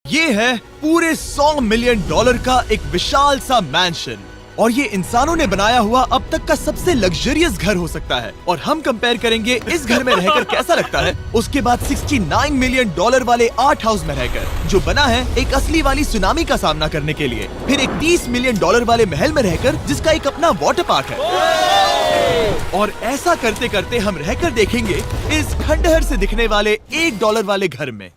ये है पूरे $100 मिलियन का एक विशाल सा मैंशन, और ये इंसानों ने बनाया हुआ अब तक का सबसे लग्जरियस घर हो सकता है। और हम कंपेयर करेंगे इस घर में रहकर कैसा लगता है उसके बाद $69 मिलियन वाले आर्ट हाउस में रहकर, जो बना है एक असली वाली सुनामी का सामना करने के लिए। फिर एक $30 मिलियन वाले महल में रहकर जिसका एक अपना वाटर पार्क है। और ऐसा करते करते हम रहकर देखेंगे इस खंडहर से दिखने वाले $1 वाले घर में।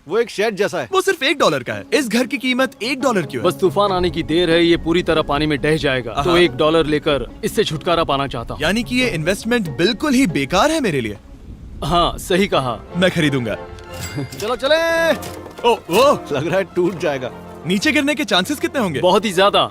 वो एक शेड जैसा है। वो सिर्फ $1 का है। इस घर की कीमत $1 क्यों है? बस तूफान आने की देर है, ये पूरी तरह पानी में ढह जाएगा, तो $1 लेकर इससे छुटकारा पाना चाहता हूँ। यानी कि ये इन्वेस्टमेंट बिल्कुल ही बेकार है मेरे लिए। हाँ सही कहा। मैं खरीदूंगा। चलो चले। ओ, लग रहा है टूट जाएगा। नीचे गिरने के चांसेस कितने होंगे? बहुत ही ज्यादा।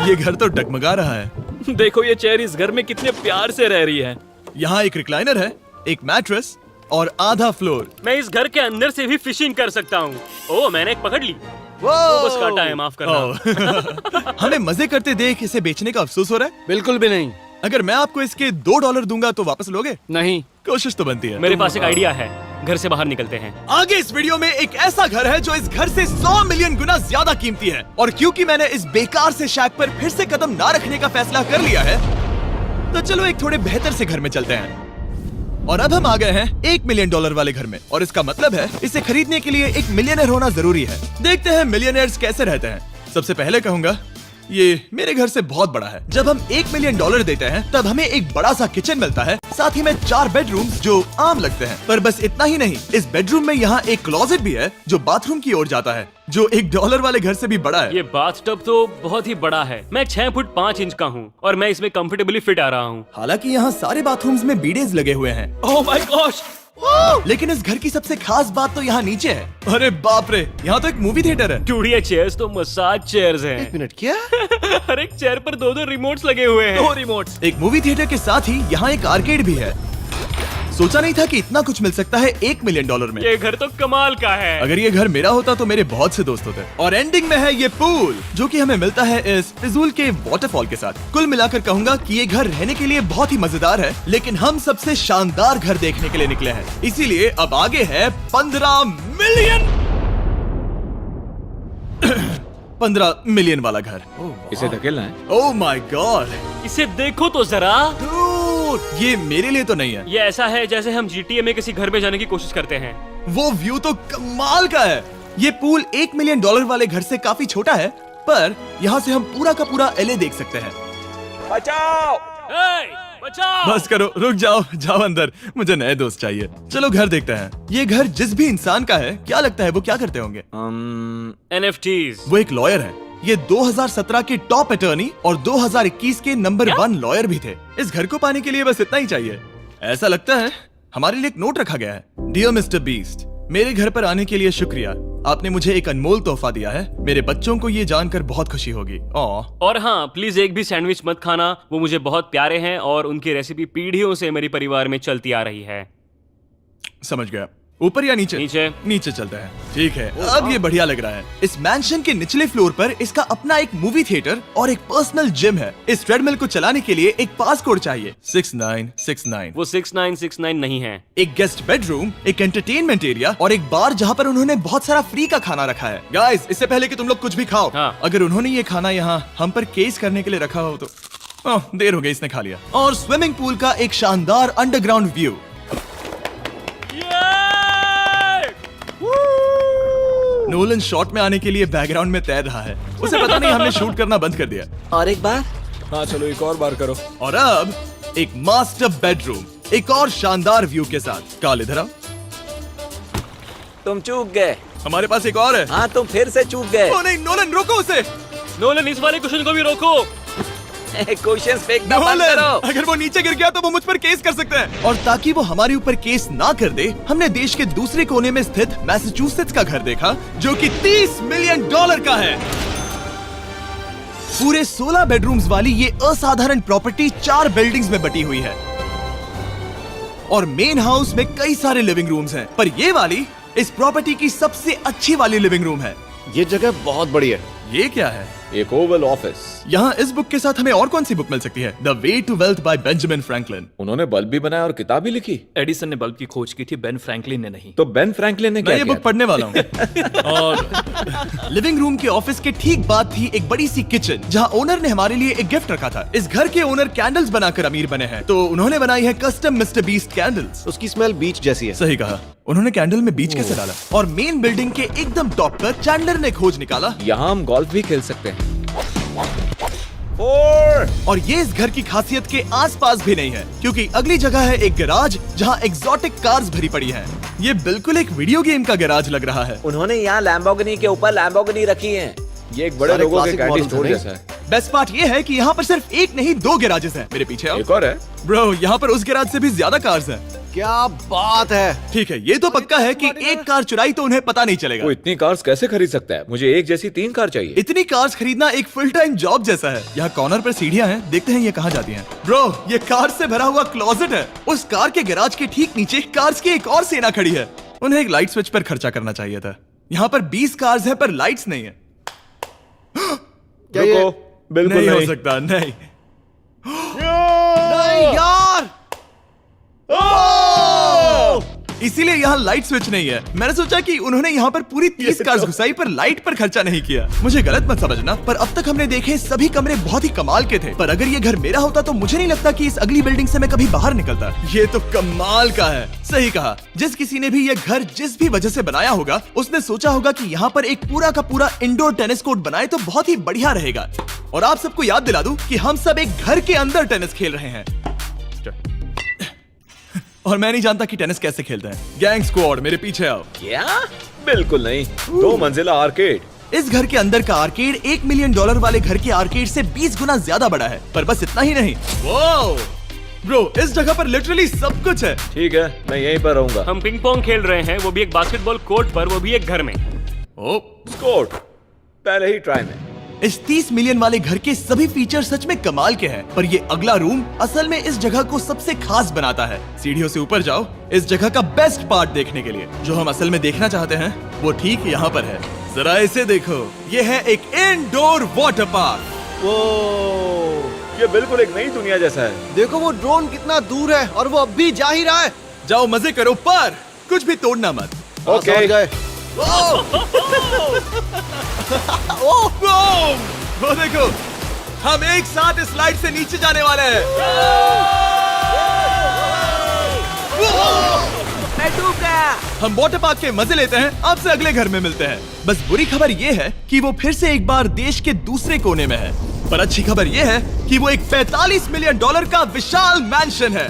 ये घर तो डगमगा रहा है। देखो ये चेयर इस घर में कितने प्यार से रह रही है। यहाँ एक रिक्लाइनर है, एक मैट्रेस और आधा फ्लोर। मैं इस घर के अंदर से भी फिशिंग कर सकता हूँ। ओह मैंने एक पकड़ ली। बस काटा है, माफ करना। हमें मजे करते देख इसे बेचने का अफसोस हो रहा है? बिल्कुल भी नहीं। अगर मैं आपको इसके $2 दूंगा तो वापस लोगे? नहीं। कोशिश तो बनती है। मेरे पास एक आइडिया है, घर से बाहर निकलते हैं। आगे इस वीडियो में एक ऐसा घर है जो इस घर से 100 मिलियन गुना ज्यादा कीमती है, और क्योंकि मैंने इस बेकार से शैक पर फिर से कदम ना रखने का फैसला कर लिया है, तो चलो एक थोड़े बेहतर से घर में चलते हैं। और अब हम आ गए हैं $1 मिलियन वाले घर में, और इसका मतलब है इसे खरीदने के लिए एक मिलियनर होना जरूरी है। देखते हैं मिलियनर्स कैसे रहते हैं। सबसे पहले कहूंगा ये मेरे घर से बहुत बड़ा है। जब हम $1 मिलियन देते हैं तब हमें एक बड़ा सा किचन मिलता है, साथ ही में 4 बेडरूम्स जो आम लगते हैं। पर बस इतना ही नहीं, इस बेडरूम में यहाँ एक क्लोजेट भी है जो बाथरूम की ओर जाता है, जो $1 वाले घर से भी बड़ा है। ये बाथटब तो बहुत ही बड़ा है। मैं 6 फुट 5 इंच का हूँ और मैं इसमें कंफर्टेबली फिट आ रहा हूँ। हालांकि यहाँ सारे बाथरूम्स में बीडेज लगे हुए हैं। Oh my gosh! लेकिन इस घर की सबसे खास बात तो यहाँ नीचे है। अरे बाप रे, यहाँ तो एक मूवी थिएटर है। टूडिया चेयर्स तो मसाज चेयर्स हैं। 1 मिनट क्या? हर एक चेयर पर 2-2 रिमोट्स लगे हुए हैं। 2 रिमोट्स। एक मूवी थिएटर के साथ ही यहाँ एक आर्केड भी है। सोचा नहीं था कि इतना कुछ मिल सकता है $1 मिलियन में। ये घर तो कमाल का है। अगर ये घर मेरा होता तो मेरे बहुत से दोस्त होते। और एंडिंग में है ये पूल, जो कि हमें मिलता है इस फिजूल के वाटरफॉल के साथ। कुल मिलाकर कहूंगा कि ये घर रहने के लिए बहुत ही मजेदार है, लेकिन हम सबसे शानदार घर देखने के लिए निकले हैं, इसीलिए अब आगे है 15 मिलियन वाला घर। इसे धकेलना है। ओह माय गॉड, इसे देखो तो जरा। ये मेरे लिए तो नहीं है। ये ऐसा है जैसे हम GTA में किसी घर में जाने की कोशिश करते हैं। वो व्यू तो कमाल का है। ये पूल $1 मिलियन वाले घर से काफी छोटा है, पर यहाँ से हम पूरा का पूरा LA देख सकते हैं। बचाओ! बचाओ! बस करो, रुक जाओ, जाओ अंदर, मुझे नए दोस्त चाहिए। चलो घर देखते हैं। ये घर जिस भी इंसान का है, क्या लगता है वो क्या करते होंगे? NFTs। वो एक लॉयर है। ये 2017 के टॉप अटर्नी और 2021 के नंबर 1 लॉयर भी थे। इस घर को पाने के लिए बस इतना ही चाहिए। ऐसा लगता है हमारे लिए एक नोट रखा गया है। डियर मिस्टर बीस्ट, मेरे घर पर आने के लिए शुक्रिया। आपने मुझे एक अनमोल तोहफा दिया है। मेरे बच्चों को ये जानकर बहुत खुशी होगी। और हाँ, प्लीज एक भी सैंडविच मत खाना, वो मुझे बहुत प्यारे हैं और उनकी रेसिपी पीढ़ियों से मेरे परिवार में चलती आ रही है। समझ गया। ऊपर या नीचे? नीचे। नीचे चलते हैं। ठीक है, अब ये बढ़िया लग रहा है। इस मैंशन के निचले फ्लोर पर इसका अपना एक मूवी थिएटर और एक पर्सनल जिम है। इस ट्रेडमिल को चलाने के लिए एक पास कोड चाहिए, 6969। वो 6969 नहीं है। एक गेस्ट बेडरूम, एक एंटरटेनमेंट एरिया और एक बार जहाँ पर उन्होंने बहुत सारा फ्री का खाना रखा है। गाइस, इससे पहले कि तुम लोग कुछ भी खाओ, हाँ। अगर उन्होंने ये खाना यहाँ हम पर केस करने के लिए रखा हो तो देर हो गई, इसने खा लिया। और स्विमिंग पूल का एक शानदार अंडरग्राउंड व्यू। नोलन शॉट में आने के लिए बैकग्राउंड में तैर रहा है। उसे पता नहीं हमने शूट करना बंद कर दिया। और एक बार? हाँ चलो एक और बार करो। और अब एक मास्टर बेडरूम, एक और शानदार व्यू के साथ। काल इधर आओ। तुम चूक गए। हमारे पास एक और है। हाँ तुम फिर से चूक गए। ओ नहीं, नोलन रोको उसे। नोलन, इस वाले क्वेश्चन को भी रोको। क्वेश्चन फेंकना बंद नोलन, करो। अगर वो नीचे गिर गया तो वो मुझ पर केस कर सकते हैं। और ताकि वो हमारे ऊपर केस ना कर दे, हमने देश के दूसरे कोने में स्थित मैसाचुसेट्स का घर देखा, जो कि $30 मिलियन का है। पूरे 16 बेडरूम्स वाली ये असाधारण प्रॉपर्टी 4 बिल्डिंग्स में बटी हुई है और मेन हाउस में कई सारे लिविंग रूम्स हैं, पर ये वाली इस प्रॉपर्टी की सबसे अच्छी वाली लिविंग रूम है। ये जगह बहुत बड़ी है। ये क्या है? एक ओवल ऑफिस। यहाँ इस बुक के साथ हमें और कौन सी बुक मिल सकती है? The way to wealth by Benjamin Franklin. उन्होंने बल्ब भी बनाया और किताब भी लिखी। एडिसन ने बल्ब की खोज की थी, बेन फ्रैंकलिन ने नहीं। तो बेन फ्रैंकलिन ने मैं क्या ये किया बुक पढ़ने वाला हूँ। और लिविंग रूम के ऑफिस के ठीक बाद थी एक बड़ी सी किचन, जहाँ ओनर ने हमारे लिए एक गिफ्ट रखा था। इस घर के ओनर कैंडल्स बनाकर अमीर बने हैं, तो उन्होंने बनाई है कस्टम मिस्टर बीस्ट कैंडल्स। उसकी स्मेल बीच जैसी है। सही कहा। उन्होंने कैंडल में बीच कैसे डाला? और मेन बिल्डिंग के एकदम टॉप पर चैंडलर ने खोज निकाला। यहाँ हम गोल्फ भी खेल सकते हैं। 4 और ये इस घर की खासियत के आसपास भी नहीं है, क्योंकि अगली जगह है एक गैराज जहाँ एग्जॉटिक कार्स भरी पड़ी हैं। ये बिल्कुल एक वीडियो गेम का गैराज लग रहा है। उन्होंने यहाँ लैम्बोर्गिनी के ऊपर लैम्बोर्गिनी रखी है। ये एक बड़े सारे लोगों के classic कैंडी models स्टोर हैं। जैसा है। बेस्ट पार्ट ये है कि यहाँ पर सिर्फ एक नहीं 2 गैराजेस हैं। मेरे पीछे आओ। एक और है। ब्रो, यहाँ पर उस गैराज से भी ज्यादा कार्स हैं। क्या बात है। ठीक है, ये तो पक्का है कि एक कार चुराई तो उन्हें पता नहीं चलेगा। वो इतनी कार्स कैसे खरीद सकता है? मुझे एक जैसी 3 कार चाहिए। इतनी कार्स खरीदना एक फुल टाइम जॉब जैसा है। यहाँ कॉर्नर पर सीढ़ियाँ हैं, देखते हैं ये कहाँ जाती हैं। ब्रो, ये कार से भरा हुआ क्लोजेट है। उस कार के गैराज के ठीक नीचे कार्स की एक और सेना खड़ी है। उन्हें एक लाइट स्विच पर खर्चा करना चाहिए था। यहाँ पर 20 कार्स हैं पर लाइट्स नहीं है। क्या ये रुको, बिल्कुल नहीं हो नहीं। सकता, नहीं। नहीं यार। इसीलिए यहाँ लाइट स्विच नहीं है। मैंने सोचा कि उन्होंने यहाँ पर पूरी 30 कार्स घुसाई पर लाइट पर खर्चा नहीं किया। मुझे गलत मत समझना, पर अब तक हमने देखे सभी कमरे बहुत ही कमाल के थे। पर अगर ये घर मेरा होता तो मुझे नहीं लगता कि इस अगली बिल्डिंग से मैं कभी बाहर निकलता। ये तो कमाल का है। सही कहा। जिस किसी ने भी ये घर जिस भी वजह से बनाया होगा, उसने सोचा होगा कि यहाँ पर एक पूरा का पूरा इंडोर टेनिस कोर्ट बनाए तो बहुत ही बढ़िया रहेगा। और आप सबको याद दिला दूं कि हम सब एक घर के अंदर टेनिस खेल रहे हैं। और मैं नहीं जानता कि टेनिस कैसे खेलते हैं। गैंग स्क्वाड, मेरे पीछे आओ। क्या? बिल्कुल नहीं। 2 मंजिला आर्केड। इस घर के अंदर का आर्केड $1 मिलियन वाले घर के आर्केड से 20 गुना ज्यादा बड़ा है। पर बस इतना ही नहीं। वाओ ब्रो, इस जगह पर लिटरली सब कुछ है। ठीक है, मैं यहीं पर रहूंगा। हम पिंग पोंग खेल रहे हैं, वो भी एक बास्केटबॉल कोर्ट पर, वो भी एक घर में। ओ, स्कोर पहले ही ट्राई में। इस 30 मिलियन वाले घर के सभी फीचर सच में कमाल के हैं, पर ये अगला रूम असल में इस जगह को सबसे खास बनाता है। सीढ़ियों से ऊपर जाओ इस जगह का बेस्ट पार्ट देखने के लिए। जो हम असल में देखना चाहते हैं वो ठीक यहाँ पर है। जरा इसे देखो, ये है एक इंडोर वाटर पार्क। वो ये बिल्कुल एक नई दुनिया जैसा है। देखो वो ड्रोन कितना दूर है और वो अब भी जा ही रहा है। जाओ मजे करो, पर कुछ भी तोड़ना मत। हाँ, समझ गए। वो देखो, हम एक साथ इस स्लाइड से नीचे जाने वाले हैं। मैं डूब गया। हम वाटर पार्क के मजे लेते हैं। आपसे अगले घर में मिलते हैं। बस बुरी खबर ये है कि वो फिर से एक बार देश के दूसरे कोने में है। पर अच्छी खबर ये है कि वो एक $45 मिलियन का विशाल मैंशन है।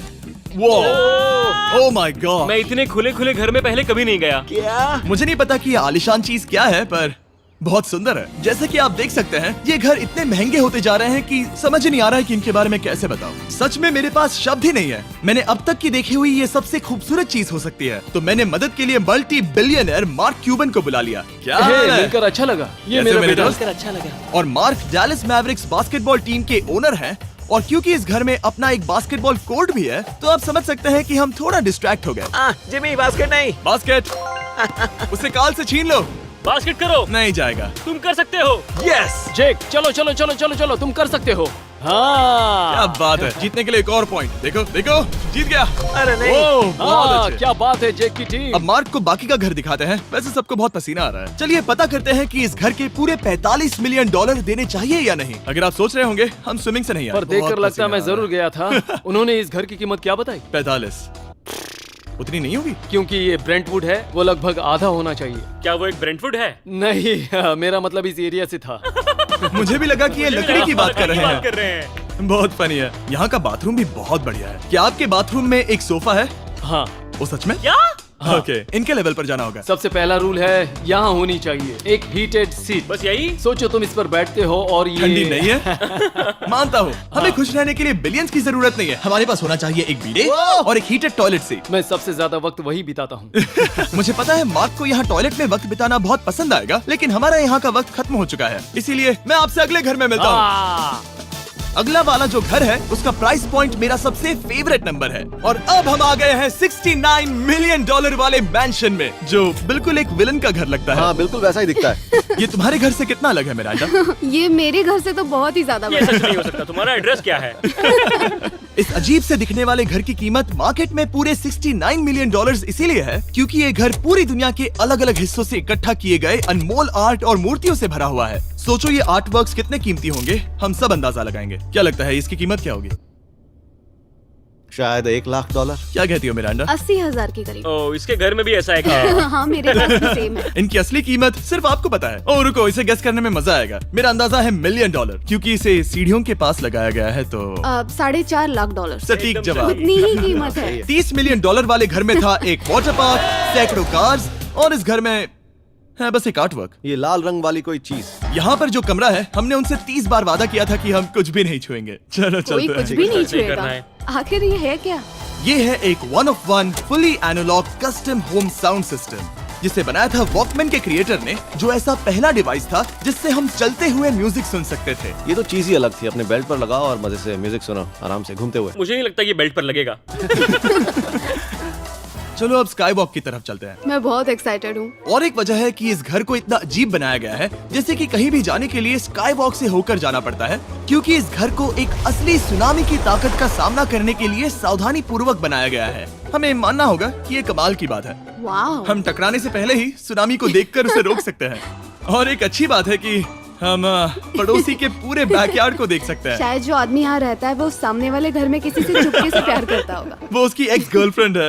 Oh my God. मैं इतने खुले खुले घर में पहले कभी नहीं गया। क्या? मुझे नहीं पता कि ये आलीशान चीज क्या है, पर बहुत सुंदर है। जैसे कि आप देख सकते हैं, ये घर इतने महंगे होते जा रहे हैं कि समझ नहीं आ रहा है कि इनके बारे में कैसे बताऊं। सच में मेरे पास शब्द ही नहीं है। मैंने अब तक की देखी हुई ये सबसे खूबसूरत चीज हो सकती है। तो मैंने मदद के लिए मल्टी बिलियनर मार्क क्यूबन को बुला लिया। क्या हाल है? मिलकर अच्छा लगा। ये कैसे मेरा मेरे बेटा। दोस्त? अच्छा लगा। और mark Dallas Mavericks basketball team के ओनर हैं। और क्योंकि इस घर में अपना एक बास्केटबॉल कोर्ट भी है, तो आप समझ सकते हैं कि हम थोड़ा डिस्ट्रैक्ट हो गए। जिमी, बास्केट नहीं। बास्केट उसे काल से छीन लो। बास्केट करो। नहीं जाएगा। तुम कर सकते हो। यस, जेक, चलो चलो चलो चलो चलो, तुम कर सकते हो। हाँ क्या बात है। जीतने के लिए एक और पॉइंट। देखो देखो, जीत गया। अरे नहीं। ओह, बहुत हाँ, अच्छे। क्या बात है जेक की टीम। अब मार्क को बाकी का घर दिखाते हैं। वैसे सबको बहुत पसीना आ रहा है। चलिए पता करते हैं कि इस घर के पूरे $45 मिलियन देने चाहिए या नहीं। अगर आप सोच रहे होंगे हम स्विमिंग से नहीं आए, पर देखकर बहुत लगता पसीना मैं आ रहा जरूर गया था। उन्होंने इस घर की कीमत क्या बताई? है। 45 उतनी नहीं होगी। क्योंकि ये ब्रेंटवुड है, वो लगभग आधा होना चाहिए। क्या वो एक ब्रेंटफुड है? नहीं, मेरा मतलब इस एरिया से था। मुझे भी लगा कि ये लकड़ी की बात कर रहे कर हैं। रहे हैं। बहुत फनी है। यहाँ का बाथरूम भी बहुत बढ़िया है। क्या आपके बाथरूम में एक सोफा है? हाँ, वो सच में? क्या? ओके, इनके लेवल पर जाना होगा। सबसे पहला रूल है यहाँ होनी चाहिए एक हीटेड सीट। बस यही? सोचो तुम इस पर बैठते हो और ये ठंडी नहीं है। मानता हूँ, हमें खुश रहने के लिए बिलियंस की जरूरत नहीं है। हमारे पास होना चाहिए एक बीडे और एक हीटेड टॉयलेट सीट। मैं सबसे ज्यादा वक्त वही बिताता हूँ। मुझे पता है मार्क को यहाँ टॉयलेट में वक्त बिताना बहुत पसंद आएगा, लेकिन हमारा यहाँ का वक्त खत्म हो चुका है। इसीलिए मैं आपसे अगले घर में मिलता हूँ। अगला वाला जो घर है उसका प्राइस पॉइंट मेरा सबसे फेवरेट नंबर है। और अब हम आ गए हैं $69 मिलियन वाले मैंशन में, जो बिल्कुल एक विलन का घर लगता है। हाँ बिल्कुल वैसा ही दिखता है। ये तुम्हारे घर से कितना अलग है मिरांडा? ये मेरे घर से तो बहुत ही ज्यादा ये बड़ा सच नहीं हो सकता। तुम्हारा एड्रेस क्या है? इस अजीब से दिखने वाले घर की कीमत मार्केट में पूरे 69 मिलियन डॉलर्स इसीलिए है क्योंकि ये घर पूरी दुनिया के अलग अलग हिस्सों से इकट्ठा किए गए अनमोल आर्ट और मूर्तियों से भरा हुआ है। सोचो ये आर्ट वर्क्स कितने कीमती होंगे, हम सब अंदाजा लगाएंगे। क्या लगता है इसकी कीमत क्या होगी? शायद $1 लाख। क्या कहती हो मिरांडा? 80,000 के करीब। ओ, इसके घर में भी ऐसा है क्या? हाँ, मेरे पास भी सेम है। इनकी असली कीमत सिर्फ आपको पता है। ओ रुको, इसे गेस करने में मजा आएगा। मेरा अंदाजा है $1 मिलियन क्योंकि इसे सीढ़ियों के पास लगाया गया है तो $4.5 लाख। सटीक जवाब। उतनी ही कीमत है। $30 मिलियन वाले घर में था एक वाटर पार्क, सैकड़ों कार्स और इस घर में है बस एक आर्ट वर्क। ये लाल रंग वाली कोई चीज। यहाँ पर जो कमरा है, हमने उनसे 30 बार वादा किया था कि हम कुछ भी नहीं छुएंगे। चलो कोई चलते कुछ हैं। भी नहीं सही करना छुएगा। है। आखिर ये है क्या? ये है एक 1 of 1 fully analogue custom home sound system जिसे बनाया था वॉकमैन के क्रिएटर ने, जो ऐसा पहला डिवाइस था जिससे हम चलते हुए म्यूजिक सुन सकते थे। ये तो चीज ही अलग थी। अपने बेल्ट पर लगाओ और मजे से म्यूजिक सुनो आराम से घूमते हुए। मुझे नहीं लगता ये बेल्ट पर लगेगा। चलो अब स्काई वॉक की तरफ चलते हैं। मैं बहुत एक्साइटेड हूँ। और एक वजह है कि इस घर को इतना अजीब बनाया गया है जैसे कि कहीं भी जाने के लिए स्काई वॉक से होकर जाना पड़ता है, क्योंकि इस घर को एक असली सुनामी की ताकत का सामना करने के लिए सावधानी पूर्वक बनाया गया है। हमें मानना होगा कि ये कमाल की बात है। वाह। हम टकराने से पहले ही सुनामी को देखकर उसे रोक सकते हैं। और एक अच्छी बात है कि हम पड़ोसी के पूरे बैकयार्ड को देख सकते हैं। शायद जो आदमी यहाँ रहता है वो सामने वाले घर में किसी से चुपके से प्यार करता होगा। वो उसकी एक्स गर्लफ्रेंड है।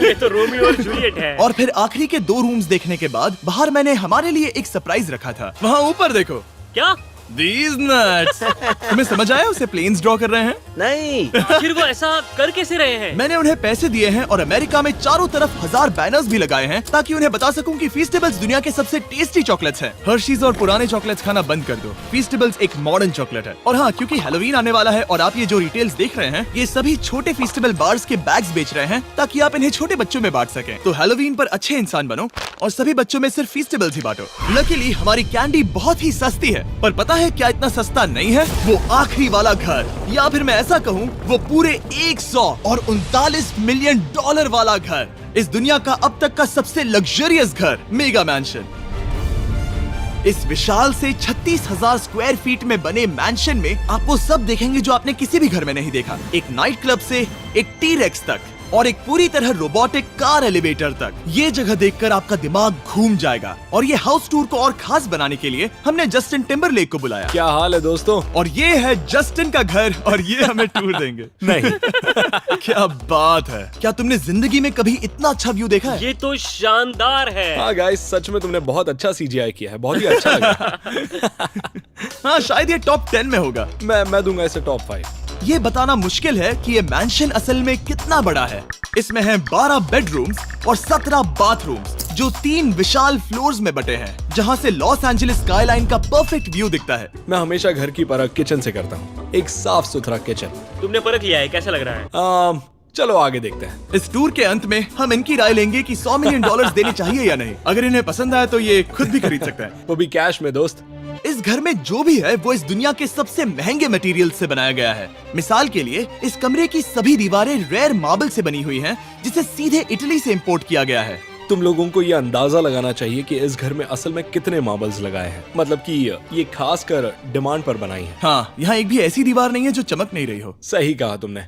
ये तो रोमियो और जूलियट है। और फिर आखिरी के 2 रूम्स देखने के बाद बाहर मैंने हमारे लिए एक सरप्राइज रखा था। वहाँ ऊपर देखो। क्या? These nuts! तुम्हें समझ आया उसे प्लेन्स ड्रॉ कर रहे हैं? नहीं। आखिर वो ऐसा कर कैसे रहे हैं? मैंने उन्हें पैसे दिए हैं और अमेरिका में चारों तरफ 1000 बैनर्स भी लगाए हैं ताकि उन्हें बता सकूं कि फीस्टेबल्स दुनिया के सबसे टेस्टी चॉकलेट्स हैं। हर्शीज और पुराने चॉकलेट्स खाना बंद कर दो। फीस्टेबल्स एक मॉडर्न चॉकलेट है। और हाँ, क्योंकि हैलोवीन आने वाला है और आप ये जो रिटेल्स देख रहे हैं, ये सभी छोटे फीस्टेबल बार्स के बैग्स बेच रहे हैं ताकि आप इन्हें छोटे बच्चों में बांट सकें। तो हैलोवीन पर अच्छे इंसान बनो और सभी बच्चों में सिर्फ फीस्टेबल्स ही बांटो। लकीली हमारी कैंडी बहुत ही सस्ती है, पर पता है क्या इतना सस्ता नहीं है? वो आखिरी वाला घर, या फिर मैं ऐसा कहूँ वो पूरे 139 मिलियन डॉलर वाला घर। इस दुनिया का अब तक का सबसे लग्जरियस घर, मेगा मैंशन। इस विशाल से 36,000 स्क्वायर फीट में बने मैंशन में आप वो सब देखेंगे जो आपने किसी भी घर में नहीं देखा। एक नाइट क्लब से एक टी-रेक्स तक और एक पूरी तरह रोबोटिक कार एलिवेटर तक। ये जगह देखकर आपका दिमाग घूम जाएगा। और ये हाउस टूर को और खास बनाने के लिए हमने जस्टिन टिम्बरलेक को बुलाया। क्या हाल है दोस्तों? और ये है जस्टिन का घर और ये हमें टूर देंगे। नहीं। क्या बात है! क्या तुमने जिंदगी में कभी इतना अच्छा व्यू देखा है? ये तो शानदार है। हाँ गाइस, सच में तुमने बहुत अच्छा CGI किया है। बहुत ही अच्छा लगा। हाँ, शायद ये टॉप 10 में होगा। मैं दूंगा इसे टॉप 5। ये बताना मुश्किल है कि ये मैंशन असल में कितना बड़ा है। इसमें हैं 12 बेडरूम्स और 17 बाथरूम्स जो 3 विशाल फ्लोर्स में बटे हैं, जहां से लॉस एंजलिस स्काईलाइन का परफेक्ट व्यू दिखता है। मैं हमेशा घर की परख किचन से करता हूँ। एक साफ सुथरा किचन। तुमने परख लिया है, कैसा लग रहा है? चलो आगे देखते हैं। इस टूर के अंत में हम इनकी राय लेंगे कि $100 मिलियन देने चाहिए या नहीं। अगर इन्हें पसंद आए तो ये खुद भी खरीद सकते हैं। वो भी कैश में दोस्त। इस घर में जो भी है वो इस दुनिया के सबसे महंगे मटेरियल से बनाया गया है। मिसाल के लिए इस कमरे की सभी दीवारें रेयर मार्बल से बनी हुई हैं, जिसे सीधे इटली से इंपोर्ट किया गया है। तुम लोगों को ये अंदाजा लगाना चाहिए कि इस घर में असल में कितने मार्बल्स लगाए हैं। मतलब कि ये खास कर डिमांड पर बनाई है। हाँ, यहाँ एक भी ऐसी दीवार नहीं है जो चमक नहीं रही हो। सही कहा तुमने।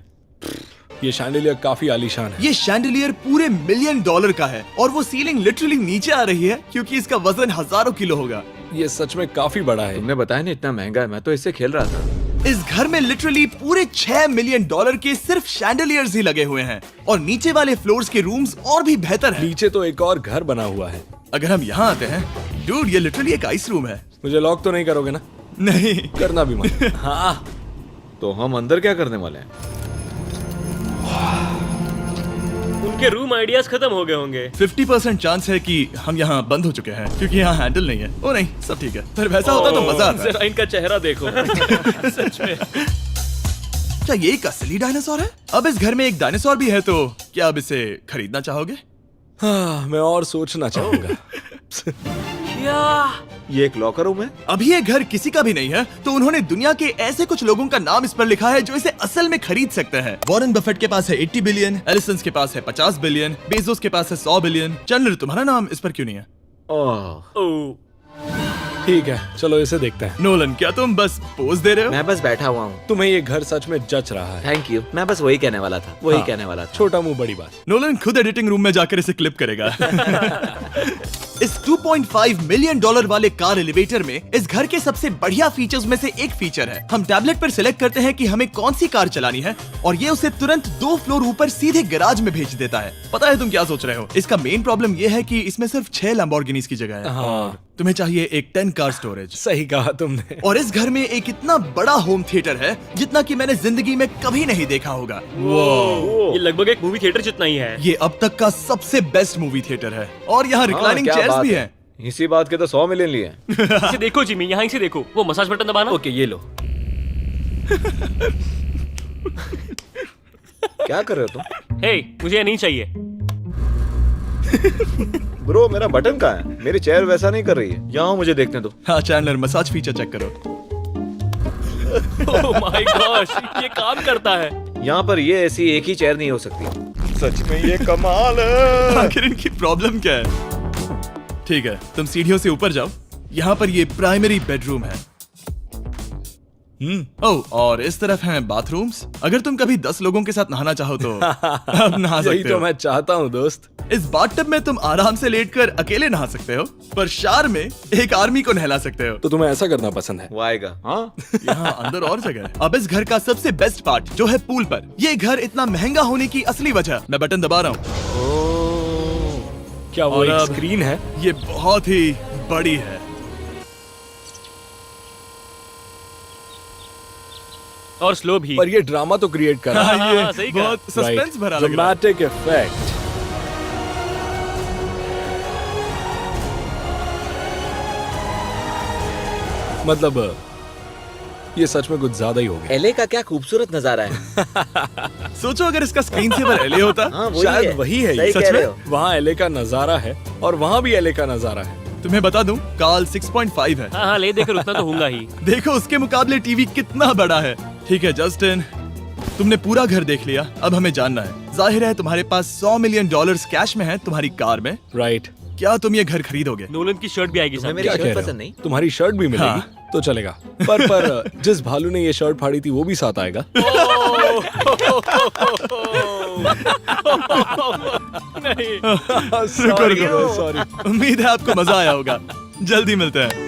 ये शैंडिलियर काफी आलीशान है। ये शैंडिलियर पूरे $1 मिलियन का है और वो सीलिंग लिटरली नीचे आ रही है क्योंकि इसका वजन हजारों किलो होगा। ये सच में काफी बड़ा है। तुमने बताया ना इतना महंगा है, मैं तो इससे खेल रहा था। इस घर में लिटरली पूरे $6 मिलियन के सिर्फ शैंडिलियर्स ही लगे हुए हैं और नीचे वाले फ्लोर्स के रूम्स और भी बेहतर हैं। नीचे तो एक और घर बना हुआ है। अगर हम यहाँ आते हैं, डूड, ये लिटरली एक आइस रूम है। मुझे लॉक तो नहीं करोगे ना? नहीं करना भी मत। हाँ, तो हम अंदर क्या करने वाले हैं? उनके रूम आइडियाज खत्म हो गए होंगे। 50% चांस है कि हम यहाँ बंद हो चुके हैं क्योंकि यहाँ हैंडल नहीं है। ओ नहीं, सब ठीक है। पर वैसा होता तो मजा आता। जरा इनका चेहरा देखो। सच में। क्या ये एक असली डायनासोर है? अब इस घर में एक डायनासोर भी है, तो क्या अब इसे खरीदना चाहोगे? हाँ, मैं और सोचना चाहूंगा। ये एक लॉकर रूम है? अभी ये घर किसी का भी नहीं है, तो उन्होंने दुनिया के ऐसे कुछ लोगों का नाम इस पर लिखा है जो इसे असल में खरीद सकते हैं। वॉरेन बफेट के पास है 80 बिलियन, एलिसन के पास है 50 बिलियन, बेजोस के पास है 100 बिलियन। चंद्र, तुम्हारा नाम इस पर क्यों नहीं है? ओह, ओह, ठीक है, चलो इसे देखते हैं। नोलन, क्या तुम बस पोज दे रहे हो? मैं बस बैठा हुआ हूँ। तुम्हें ये घर सच में जच रहा है। Thank you. मैं बस वही कहने वाला था, वही हाँ, कहने वाला था। छोटा मुंह बड़ी बात। नोलन खुद एडिटिंग रूम में जाकर इसे क्लिप करेगा। इस 2.5 मिलियन डॉलर वाले कार एलिवेटर में इस घर के सबसे बढ़िया फीचर्स में से एक फीचर है। हम टैबलेट पर सिलेक्ट करते हैं कि हमें कौन सी कार चलानी है और ये उसे तुरंत 2 फ्लोर ऊपर सीधे गैराज में भेज देता है। पता है तुम क्या सोच रहे हो? इसका मेन प्रॉब्लम ये है कि इसमें सिर्फ 6 लैम्बोर्गिनीज की जगह है। हाँ, तुम्हें चाहिए एक 10 कार स्टोरेज। सही कहा तुमने। और इस घर में एक इतना बड़ा होम थिएटर है जितना कि मैंने जिंदगी में कभी नहीं देखा होगा। ये लगभग एक मूवी थिएटर जितना ही है। ये अब तक का सबसे बेस्ट मूवी थिएटर है और यहाँ रिक्लाइनिंग क्या चेयर्स बात भी है। हैं। इसी बात के तो 100 मिलियन लिए हैं। इसे देखो जिमी, यहाँ इसे देखो, वो मसाज बटन दबाना। ओके, ये लो। क्या कर रहे हो तुम? हे, मुझे ये नहीं चाहिए। ब्रो, मेरा बटन कहाँ है? मेरी चेयर वैसा नहीं कर रही है। यहाँ मुझे देखने दो। हाँ चैंडलर, मसाज फीचर चेक करो। ओह माय गॉश, ये काम करता है। यहाँ पर ये ऐसी एक ही चेयर नहीं हो सकती। सच में ये कमाल है। आखिर इनकी प्रॉब्लम क्या है? ठीक है, तुम सीढ़ियों से ऊपर जाओ। यहाँ पर ये प्राइमरी बेडरूम है। ओह, और इस तरफ हैं बाथरूम्स। अगर तुम कभी 10 लोगों के साथ नहाना चाहो तो अब नहा यही सकते तो हो। मैं चाहता हूँ दोस्त। इस बाथटब में तुम आराम से लेटकर अकेले नहा सकते हो, पर शार में एक आर्मी को नहला सकते हो। तो तुम्हें ऐसा करना पसंद है? वो आएगा। हाँ, यहाँ अंदर और जगह है। अब इस घर का सबसे बेस्ट पार्ट जो है पूल पर। ये घर इतना महंगा होने की असली वजह, मैं बटन दबा रहा हूँ। क्या वो और एक अब- स्क्रीन है? ये बहुत ही बड़ी है। और स्लो भी। पर ये ड्रामा तो क्रिएट कर रहा है। हाँ, ये सही कहा। बहुत सस्पेंस भरा लग रहा है। Dramatic effect. मतलब ये सच में कुछ ज्यादा ही हो गया। एले का क्या खूबसूरत नजारा है। सोचो अगर इसका स्क्रीन सेवर एलए होता। हाँ, वही शायद है। वही है ये। सही सच कह में? रहे हो। वहाँ एले का नजारा है और वहाँ भी एले का नजारा है। तुम्हें बता दूं, काल 6.5 है। हाँ हाँ, ले देकर उतना तो होगा ही। देखो उसके मुकाबले टीवी कितना बड़ा है। ठीक है जस्टिन, तुमने पूरा घर देख लिया। अब हमें जानना है, जाहिर है तुम्हारे पास 100 मिलियन डॉलर्स कैश में है तुम्हारी कार में। राइट। क्या तुम ये घर खरीदोगे? नोलन की शर्ट भी आएगी तुम्हें सामने। मेरी क्या शर्ट कह रहे पसंद हो? नहीं? तुम्हारी शर्ट भी मिलेगी हाँ। तो चलेगा। पर जिस भालू ने ये शर्ट फाड़ी थी वो भी साथ आएगा। रुको रुको, सॉरी। उम्मीद है आपको मजा आया होगा। जल्दी मिलते हैं।